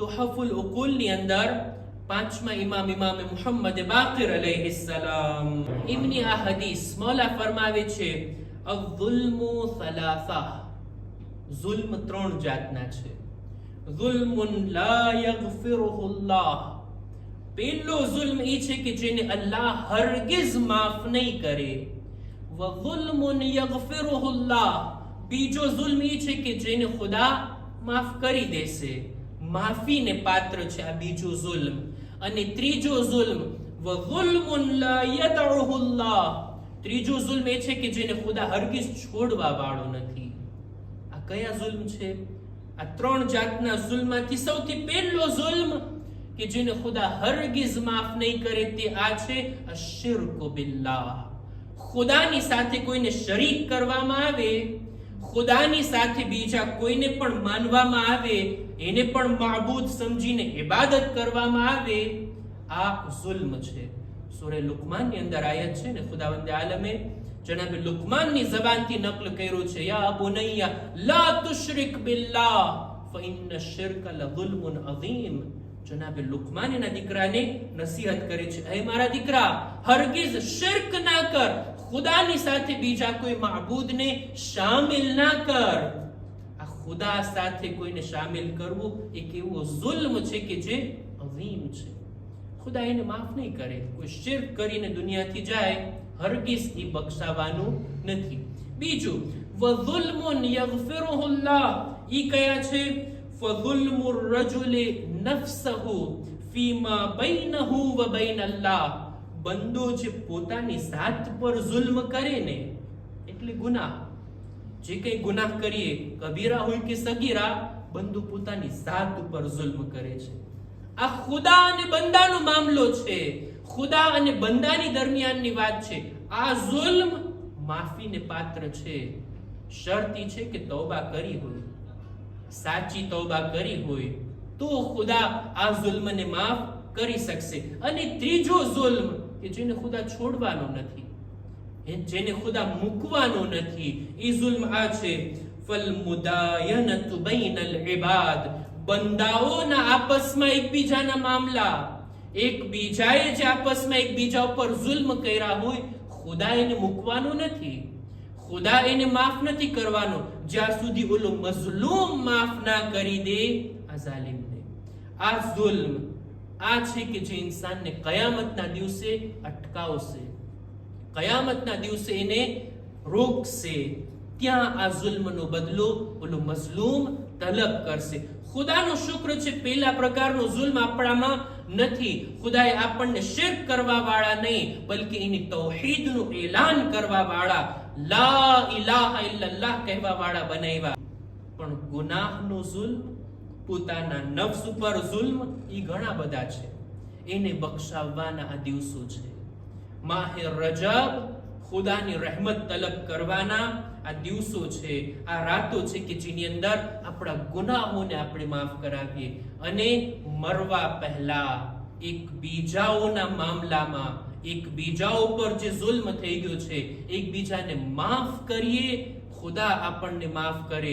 તુહફુલ ઉકુલ ની અંદર પાંચમા ઇમામ મુહમ્મદ બાકિર અલૈહિસ્સલામ એમની આ હદીસ મૌલા ફરમાવે છે અઝુલ્મુ સલાસા, ઝુલ્મ ત્રણ જાતના છે. ઝુલ્મુન લા યગફિરુહુ અલ્લાહ, પહેલો ઝુલ્મ એ છે કે જેને અલ્લાહ હરગિઝ માફ નહીં કરે. વ ઝુલ્મુન યગફિરુહુ અલ્લાહ, બીજો ઝુલ્મ એ છે કે જેને ખુદા માફ કરી દેશે, માફીને પાત્ર છે આ બીજો ઝુલ્મ. અને ત્રીજો ઝુલ્મ વ ઝુલ્મુન લા યદઉહુ અલ્લાહ, ત્રીજો ઝુલ્મ એ છે કે જેને ખુદા હરગિઝ છોડવા વાળો નથી. આ કયા ઝુલ્મ છે? આ ત્રણ જાતના ઝુલ્મમાંથી સૌથી પહેલો ઝુલ્મ કે જેને ખુદા હરગિઝ માફ નહીં કરે તે આ છે અશિર્કુ બિલ્લાહ. ખુદાની સાથે કોઈને શરીક કરવામાં આવે, ખુદાની સાથે બીજા કોઈને પણ માનવામાં આવે, એને પણ માબૂદ સમજીને ઇબાદત કરવામાં આવે, આ ઝુલ્મ છે. સૂરે લુકમાનની અંદર આયત છે ને, ખુદાવંદે આલમે જનાબ લુકમાનની ઝબાનથી નકલ કર્યું છે, યા બુનૈયા લા તુશરિક બિલ્લાહ ફઇન્ન અશ-શિર્ક લઝુલ્મુન અઝીમ. જનાબે લુકમાન એના દીકરાને નસીહત કરે છે, હે મારા દીકરા, હરગિઝ શિર્ક ના કર, ખુદાની સાથે બીજા કોઈ માબૂદને શામિલ ના કર. આ ખુદા સાથે કોઈને શામિલ કરવું એક એવો ઝુલ્મ છે કે જે અઝીમ છે. ખુદા એને માફ નહીં કરે. કોઈ શિર્ક કરીને દુનિયાથી જાય, હરગિઝ એ બક્ષાવાનું નથી. બીજું વઝુલ્મુન યગફિરુહુ અલ્લાહ, ઈ કયા છે? ફઝુલ્મુ રજુલિ નફસહુ ફીમા બૈનહુ વ બૈન અલ્લાહ, બંદો જે પોતાની જાત પર ઝુલ્મ કરે ને, એટલે ગુનાહ. જે કઈ ગુનાહ કરીએ, કબીરા હોય કે સગીરા, બંદો પોતાની જાત ઉપર ઝુલ્મ કરે છે. આ ખુદા અને બંદાનો મામલો છે, ખુદા અને બંદાની દરમિયાનની વાત છે. આ ઝુલ્મ માફીને પાત્ર છે. શરત છે કે તૌબા કરી હોય, સાચી તૌબા કરી હોય તો ખુદા આ ઝુલ્મને માફ કરી શકશે. અને ત્રીજો ઝુલ્મ કે જેને ખુદા છોડવાનો નથી, જેને ખુદા મૂકવાનો નથી, એ ઝુલ્મ આ છે ફલ મુદાયનતુ બૈનલ ઇબાદ, બંદાઓના આપસમાં એકબીજાના મામલા, એકબીજાએ જે આપસમાં એકબીજા ઉપર ઝુલ્મ કર્યા હોય, ખુદા એને મૂકવાનો નથી, ખુદા એને માફ નથી કરવાનો જ્યાં સુધી ઓલો મઝલૂમ માફ ના કરી દે આ જાલિમને. આ ઝુલ્મ આ છે કે જે ઇન્સાનને કયામતના દિવસે અટકાવશે, કયામતના દિવસે એને રોકશે. ત્યાં આ ઝુલ્મનો બદલો ઓલો મઝલૂમ તલબ કરશે. ખુદાનો શુક્ર છે, પહેલા પ્રકારનો ઝુલ્મ આપણામાં નથી. ખુદાએ આપણને શિર્ક કરવા વાળા નહીં, બલકે એની તૌહીદનું એલાન કરવા વાળા, લા ઇલાહા ઇલ્લલ્લાહ કહેવા વાળા બનાવ્યા. પણ ગુનાહનો ઝુલ્મ, પોતાના નફ્સ ઉપર ઝુલ્મ, એ ઘણા બધા છે. એને બક્ષાવવાના આ દિવસો છે. માહે રજબ, ખુદાની રહેમત તલબ કરવાના આ દિવસો છે, આ રાતો છે કે જેની અંદર આપણા ગુનાહોને આપણે માફ કરાવીએ. અને મરવા પહેલા એકબીજાઓના મામલામાં, એકબીજાઓ પર જે ઝુલ્મ થઈ ગયો છે, એકબીજાને માફ કરીએ. ખુદા આપણને માફ કરે.